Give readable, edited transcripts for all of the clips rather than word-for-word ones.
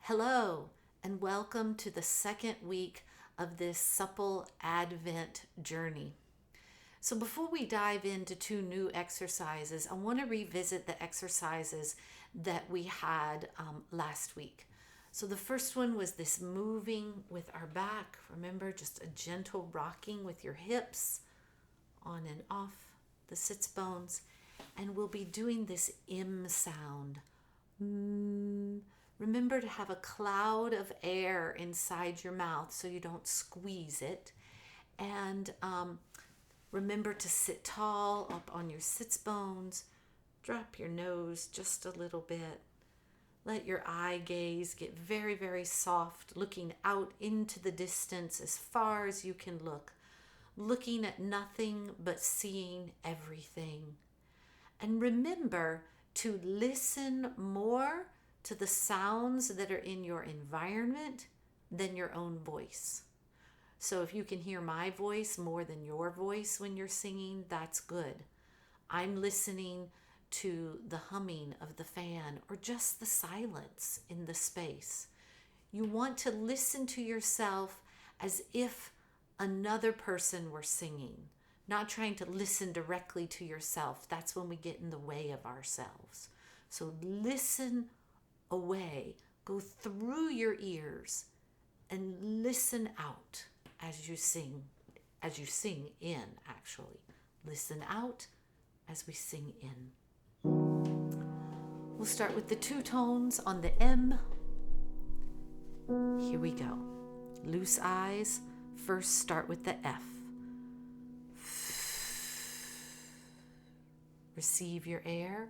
Hello, and welcome to the second week of this Supple Advent journey. So, before we dive into two new exercises, I want to revisit the exercises that we had last week. So, the first one was this moving with our back. Remember, just a gentle rocking with your hips on and off the sits bones. And we'll be doing this M sound. Remember to have a cloud of air inside your mouth so you don't squeeze it. And remember to sit tall up on your sits bones. Drop your nose just a little bit. Let your eye gaze get very, very soft, looking out into the distance as far as you can look, looking at nothing but seeing everything. And remember to listen more to the sounds that are in your environment than your own voice. So if you can hear my voice more than your voice when you're singing, that's good. I'm listening to the humming of the fan or just the silence in the space. You want to listen to yourself as if another person were singing, not trying to listen directly to yourself. That's when we get in the way of ourselves. So listen away, go through your ears and listen out as you sing in actually. Listen out as we sing in. We'll start with the two tones on the M. Here we go. Loose eyes. First start with the F. Receive your air.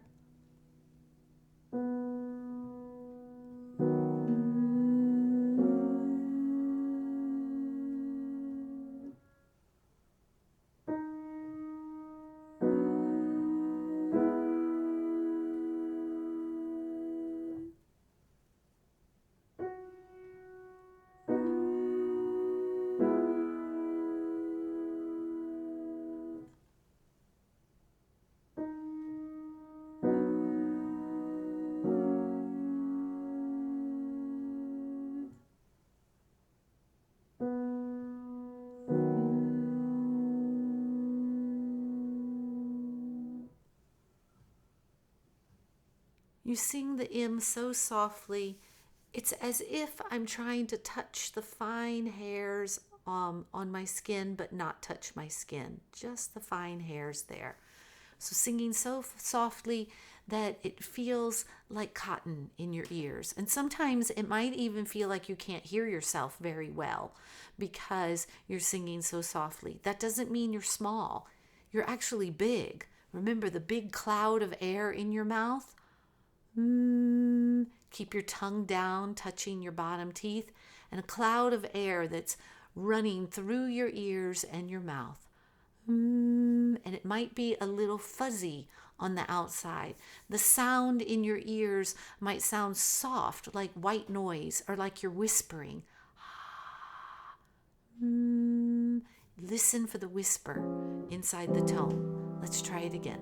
You sing the M so softly, it's as if I'm trying to touch the fine hairs on my skin, but not touch my skin, just the fine hairs there. So singing so softly that it feels like cotton in your ears. And sometimes it might even feel like you can't hear yourself very well because you're singing so softly. That doesn't mean you're small. You're actually big. Remember the big cloud of air in your mouth? Keep your tongue down, touching your bottom teeth, and a cloud of air that's running through your ears and your mouth. And it might be a little fuzzy on the outside. The sound in your ears might sound soft, like white noise, or like you're whispering. Listen for the whisper inside the tone. Let's try it again.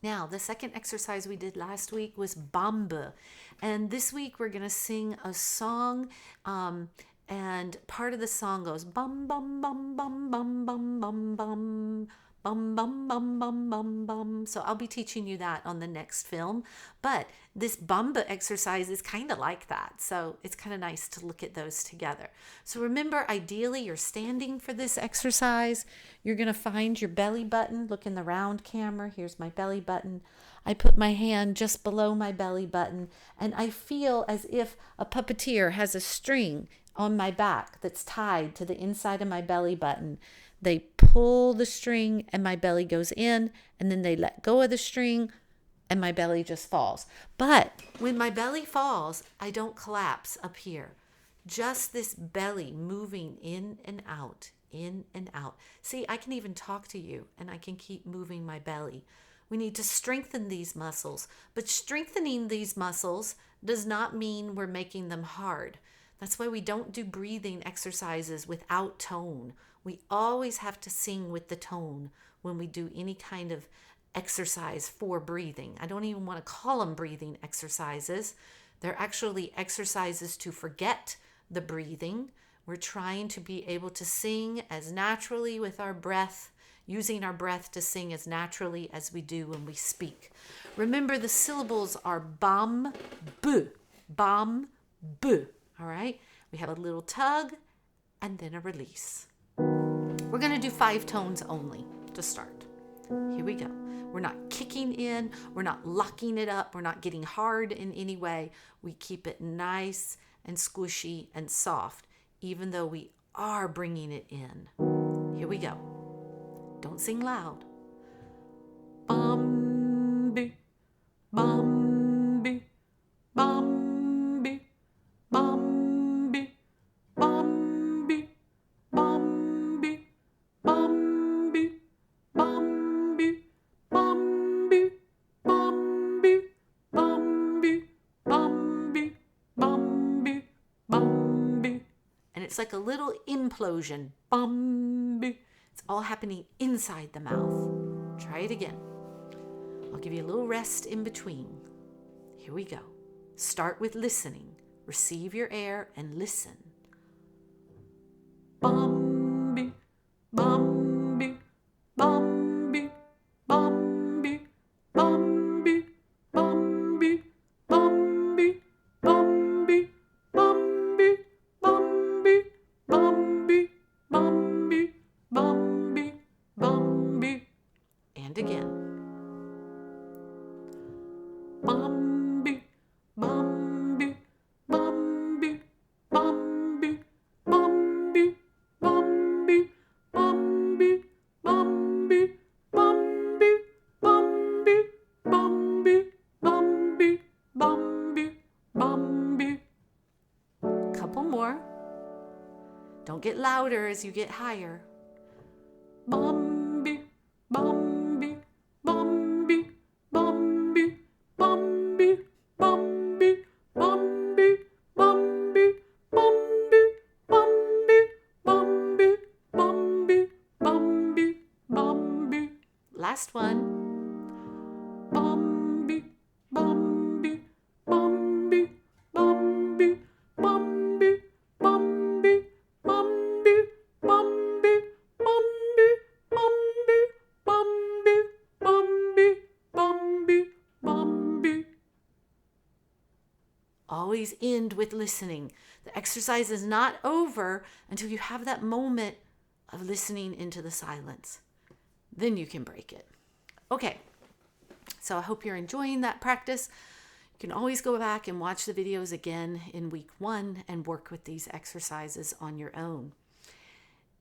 Now, the second exercise we did last week was BamBö. And this week we're going to sing a song. And part of the song goes bum, bum, bum, bum, bum, bum, bum, bum. Bum, bum, bum, bum, bum, bum. So I'll be teaching you that on the next film. But this BamBö exercise is kind of like that. So it's kind of nice to look at those together. So remember, ideally, you're standing for this exercise. You're going to find your belly button. Look in the round camera. Here's my belly button. I put my hand just below my belly button, and I feel as if a puppeteer has a string on my back that's tied to the inside of my belly button. They pull the string and my belly goes in, and then they let go of the string and my belly just falls. But when my belly falls, I don't collapse up here. Just this belly moving in and out, in and out. See, I can even talk to you and I can keep moving my belly. We need to strengthen these muscles, but strengthening these muscles does not mean we're making them hard. That's why we don't do breathing exercises without tone. We always have to sing with the tone when we do any kind of exercise for breathing. I don't even want to call them breathing exercises. They're actually exercises to forget the breathing. We're trying to be able to sing as naturally with our breath, using our breath to sing as naturally as we do when we speak. Remember, the syllables are BamBö, BamBö. All right, we have a little tug and then a release. We're going to do 5 tones only to start. Here we go. We're not kicking in. We're not locking it up. We're not getting hard in any way. We keep it nice and squishy and soft, even though we are bringing it in. Here we go. Don't sing loud. BamBö, BamBö, BamBö, BamBö, BamBö, BamBö, BamBö, BamBö, BamBö, BamBö, BamBö, BamBö, BamBö, BamBö. And it's like a little implosion. BamBö. It's all happening inside the mouth. Try it again. I'll give you a little rest in between. Here we go. Start with listening. Receive your air and listen. BamBö, BamBö, BamBö, BamBö, BamBö, BamBö, BamBö, BamBö, BamBö, BamBö, BamBö, BamBö, BamBö, BamBö. And again. BamBö, BamBö, BamBö, BamBö, BamBö, BamBö, BamBö, BamBö, BamBö, BamBö, BamBö, BamBö, BamBö, BamBö. Couple more. Don't get louder as you get higher. BamBö, BamBö, BamBö, BamBö, BamBö, BamBö, BamBö, BamBö, BamBö, BamBö, BamBö, BamBö, BamBö, BamBö. Last one. BamBö, BamBö, BamBö, BamBö, BamBö, BamBö, BamBö, BamBö, BamBö, BamBö, BamBö, BamBö, BamBö. Always end with listening. The exercise is not over until you have that moment of listening into the silence. Then you can break it. Okay, so I hope you're enjoying that practice. You can always go back and watch the videos again in week 1 and work with these exercises on your own.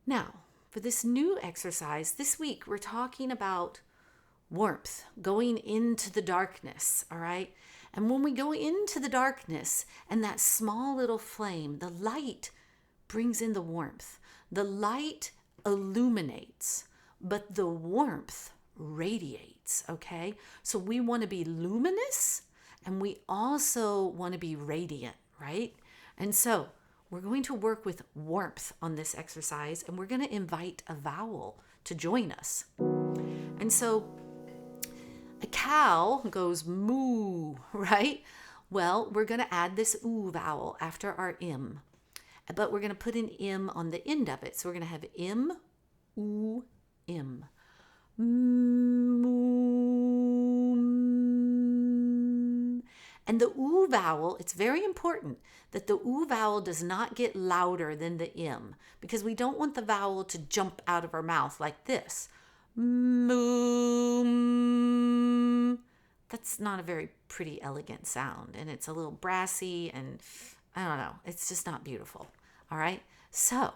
Now, for this new exercise, this week we're talking about warmth, going into the darkness, all right? And when we go into the darkness and that small little flame, the light brings in the warmth. The light illuminates, but the warmth radiates, okay? So we want to be luminous and we also want to be radiant, right? And so we're going to work with warmth on this exercise, and we're going to invite a vowel to join us. And so A cow goes moo, right? Well, we're going to add this oo vowel after our im, but we're going to put an im on the end of it. So we're going to have im, oo, im. Moom. And the oo vowel, it's very important that the oo vowel does not get louder than the im, because we don't want the vowel to jump out of our mouth like this. Moom. That's not a very pretty, elegant sound, and it's a little brassy, and I don't know, it's just not beautiful. All right, so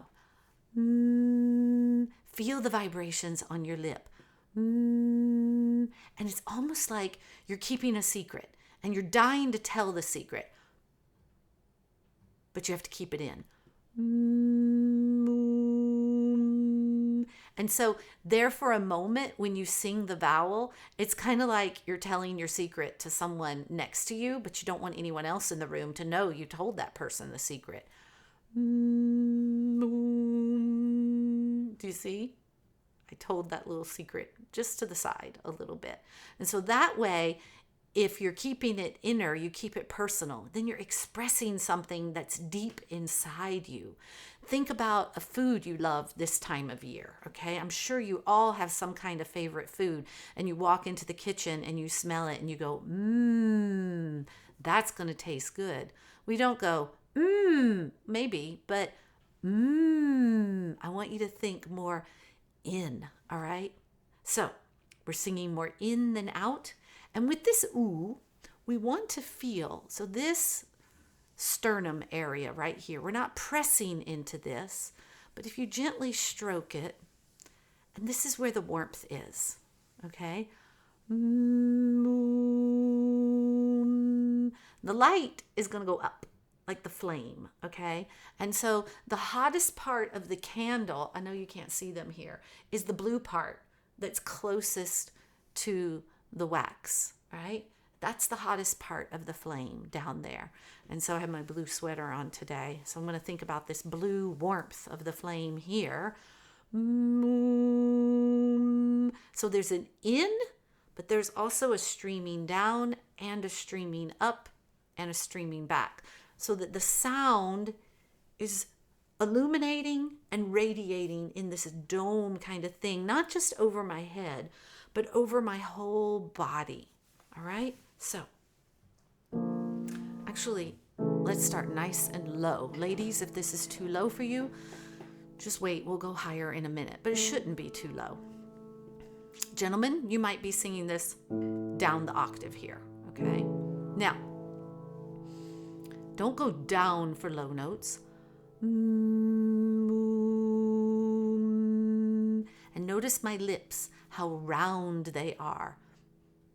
feel the vibrations on your lip. And it's almost like you're keeping a secret and you're dying to tell the secret, but you have to keep it in. And so there for a moment when you sing the vowel, it's kind of like you're telling your secret to someone next to you, but you don't want anyone else in the room to know you told that person the secret. Do you see? I told that little secret just to the side a little bit. And so that way, if you're keeping it inner, you keep it personal, then you're expressing something that's deep inside you. Think about a food you love this time of year, okay? I'm sure you all have some kind of favorite food, and you walk into the kitchen and you smell it and you go, that's going to taste good. We don't go, maybe, but I want you to think more in, all right? So we're singing more in than out. And with this ooh, we want to feel, so this sternum area right here, we're not pressing into this, but if you gently stroke it, and this is where the warmth is, okay? The light is going to go up like the flame, okay? And so the hottest part of the candle, I know you can't see them here, is the blue part that's closest to the wax, right? That's the hottest part of the flame down there. And so I have my blue sweater on today. So I'm going to think about this blue warmth of the flame here. So there's an in, but there's also a streaming down and a streaming up and a streaming back, so that the sound is illuminating and radiating in this dome kind of thing, not just over my head, but over my whole body. All right? So, actually, let's start nice and low. Ladies, if this is too low for you, just wait. We'll go higher in a minute, but it shouldn't be too low. Gentlemen, you might be singing this down the octave here. Okay? Now, don't go down for low notes. And notice my lips, how round they are.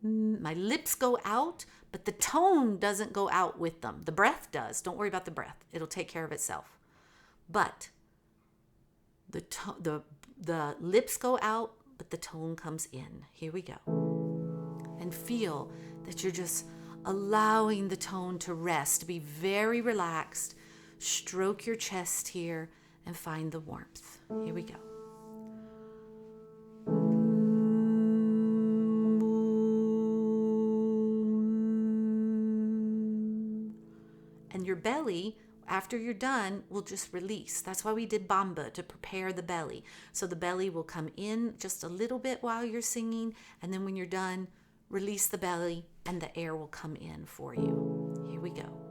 My lips go out, but the tone doesn't go out with them. The breath does. Don't worry about the breath. It'll take care of itself. But the lips go out, but the tone comes in. Here we go. And feel that you're just allowing the tone to rest, be very relaxed. Stroke your chest here and find the warmth. Here we go. And your belly, after you're done, will just release. That's why we did BamBö, to prepare the belly. So the belly will come in just a little bit while you're singing, and then when you're done, release the belly and the air will come in for you. Here we go.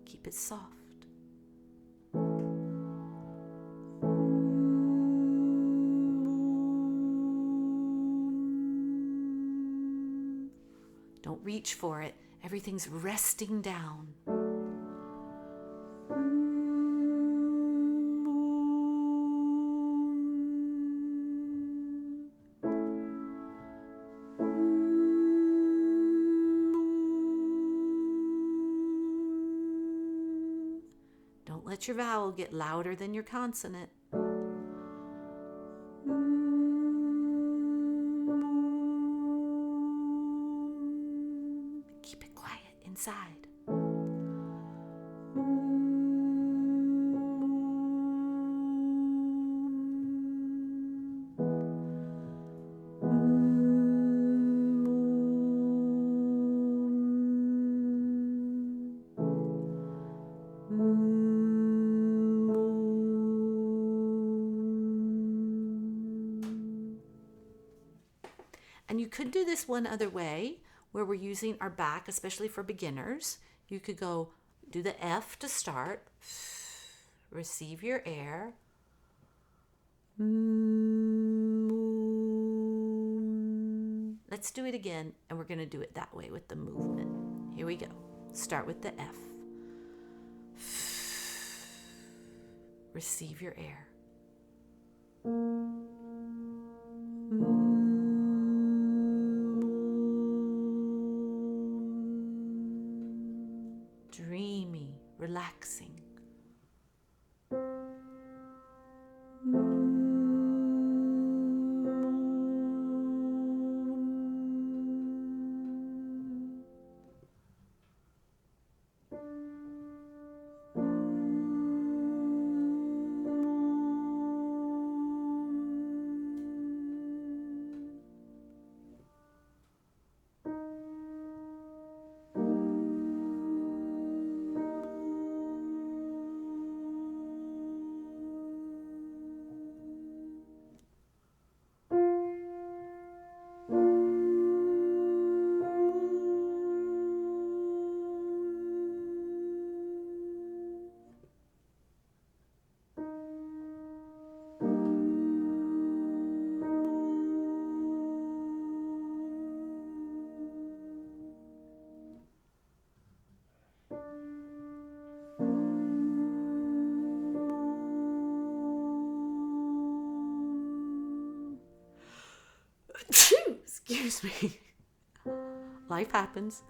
Keep it soft. Don't reach for it. Everything's resting down. Don't let your vowel get louder than your consonant. could do this one other way where we're using our back, especially for beginners. You could go do the F to start. Receive your air. Let's do it again, and we're going to do it that way with the movement. Here we go. Start with the F. Receive your air. Dreamy, relaxing. Excuse me. Life happens.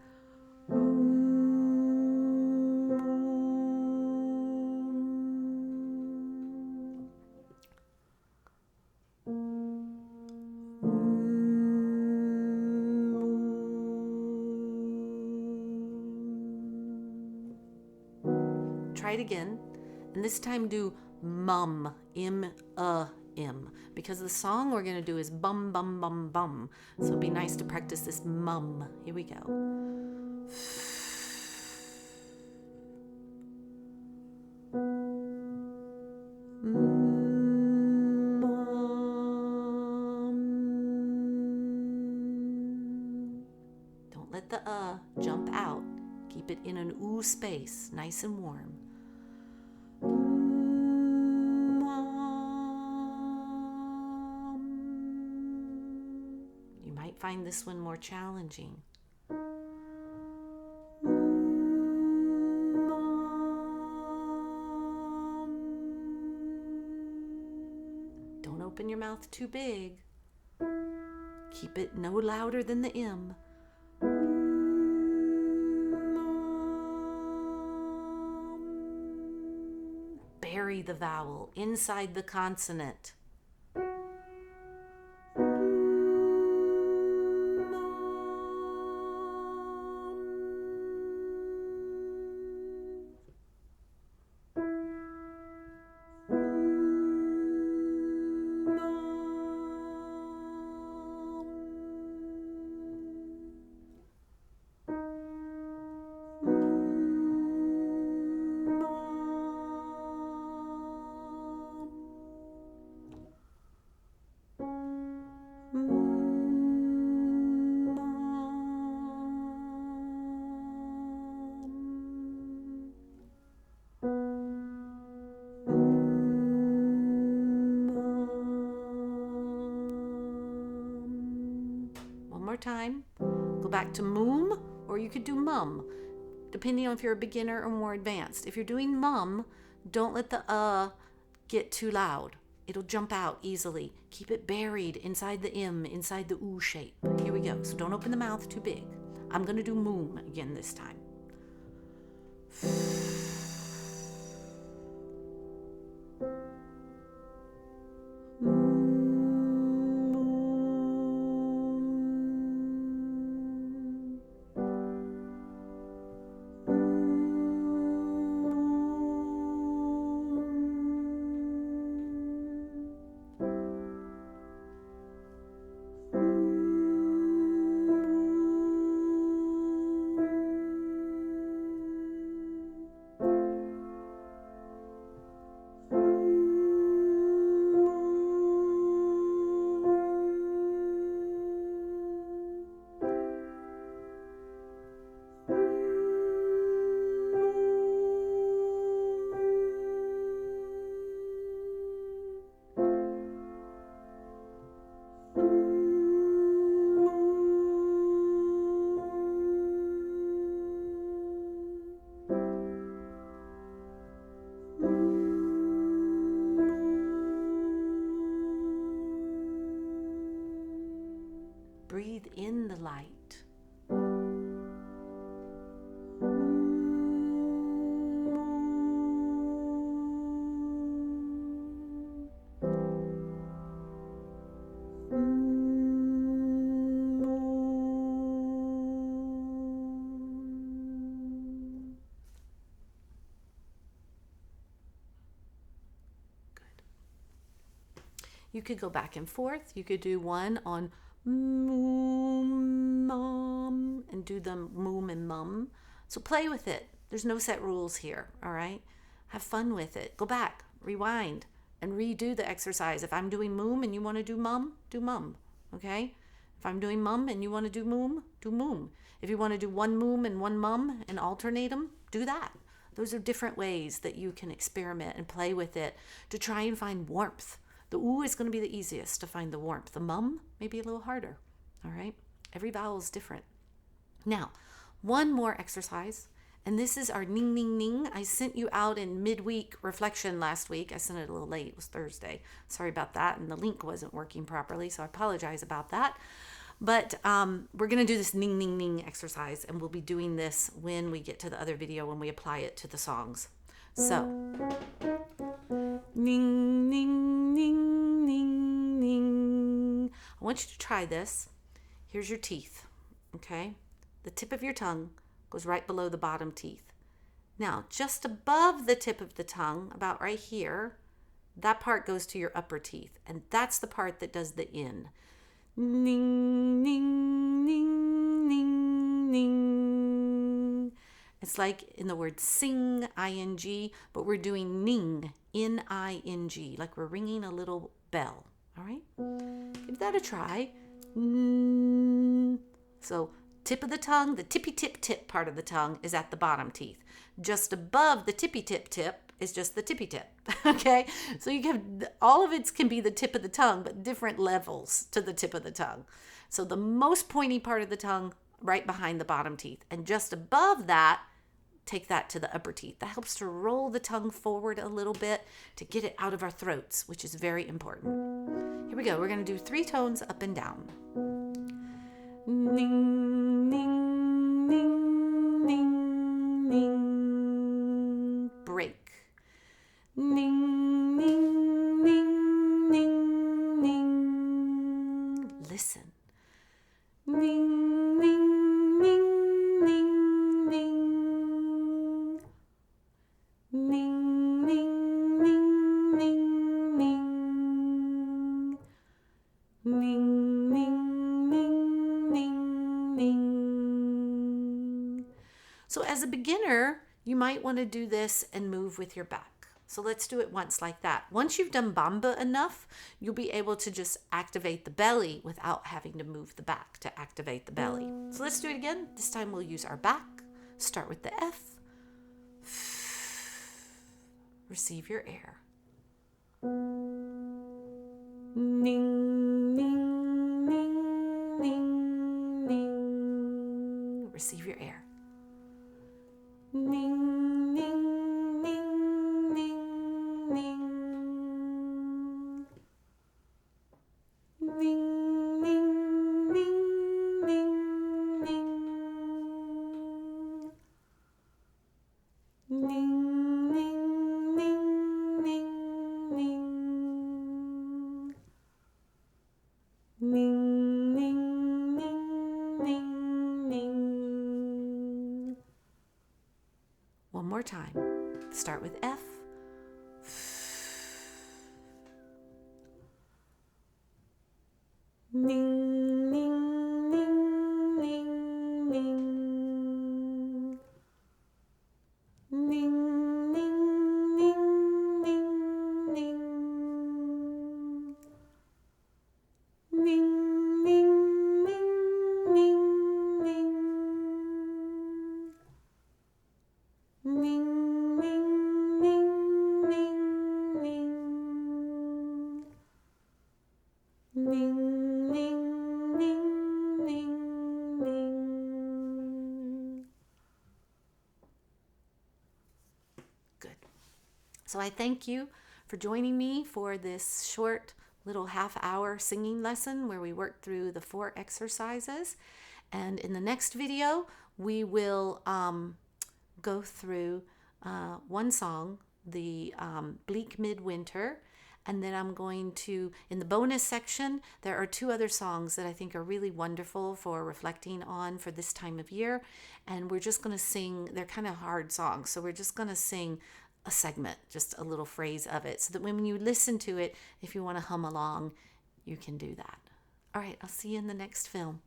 Try it again, and this time do mum, M. Because the song we're going to do is bum, bum, bum, bum. So it'd be nice to practice this mum. Here we go. Don't let the jump out. Keep it in an oo space, nice and warm. Find this one more challenging. Don't open your mouth too big. Keep it no louder than the M. Bury the vowel inside the consonant. Time. Go back to Moom, or you could do mum, depending on if you're a beginner or more advanced. If you're doing mum, don't let the get too loud. It'll jump out easily. Keep it buried inside the M, inside the oo shape. Here we go. So don't open the mouth too big. I'm going to do Moom again this time. You could go back and forth. You could do one on Moom, Mom, and do them Moom and Mum. So play with it. There's no set rules here, all right? Have fun with it. Go back, rewind, and redo the exercise. If I'm doing Moom and you want to do Mum, do Mum, okay? If I'm doing Mum and you want to do Moom, do Moom. If you want to do one Moom and one Mum and alternate them, do that. Those are different ways that you can experiment and play with it to try and find warmth. The ooh is going to be the easiest to find the warmth. The mum may be a little harder, all right? Every vowel is different. Now, one more exercise, and this is our Ning, Ning, Ning. I sent you out in midweek reflection last week. I sent it a little late. It was Thursday. Sorry about that, and the link wasn't working properly, so I apologize about that. But we're going to do this Ning, Ning, Ning exercise, and we'll be doing this when we get to the other video, when we apply it to the songs. So, Ning, Ning, Ning, Ning, Ning. I want you to try this. Here's your teeth, okay? The tip of your tongue goes right below the bottom teeth. Now, just above the tip of the tongue, about right here, that part goes to your upper teeth, and that's the part that does the in. Ning, ning, ning, ning, ning. It's like in the word sing, ing, but we're doing ning, N-I-N-G, like we're ringing a little bell, all right? Give that a try. So tip of the tongue, the tippy tip tip part of the tongue is at the bottom teeth. Just above the tippy tip tip is just the tippy tip, okay? So you can, all of it can be the tip of the tongue, but different levels to the tip of the tongue. So the most pointy part of the tongue right behind the bottom teeth, and just above that, take that to the upper teeth. That helps to roll the tongue forward a little bit to get it out of our throats, which is very important. Here we go. We're going to do 3 tones up and down. Ning, ning, ning, ning, ning. Break. Ning, ning, ning, ning, ning. Listen. Ning, ning, ning, ning, ning. Ning, ning, ning, ning, ning. Ning, ning, ning, ning, ning. So as a beginner, you might want to do this and move with your back. So let's do it once like that. Once you've done BamBö enough, you'll be able to just activate the belly without having to move the back to activate the belly. So let's do it again. This time we'll use our back. Start with the F. Receive your air. Ning, ning, ning, ning, ning. Receive your air. Ning, ning, ning, ning, ning. Ning, ning, ning, ning, ning. Ning, ning, ning, ning, ning. Ning, ning, ning, ning, ning. One more time. Start with F. Ning, ning, ning, ning, ning. Ning, ning, ning, ning, ning. Ning, ning, ning, ning, ning. Ning, ning, ning, ning, ning. Ning, ning, ning, ning, ning. Good. So I thank you for joining me for this short little half-hour singing lesson where we work through the 4 exercises. And in the next video, we will go through one song, the Bleak Midwinter, and then I'm going to, in the bonus section, there are 2 other songs that I think are really wonderful for reflecting on for this time of year, and we're just going to sing, they're kind of hard songs, so we're just going to sing a segment, just a little phrase of it, so that when you listen to it, if you want to hum along, you can do that. All right, I'll see you in the next film.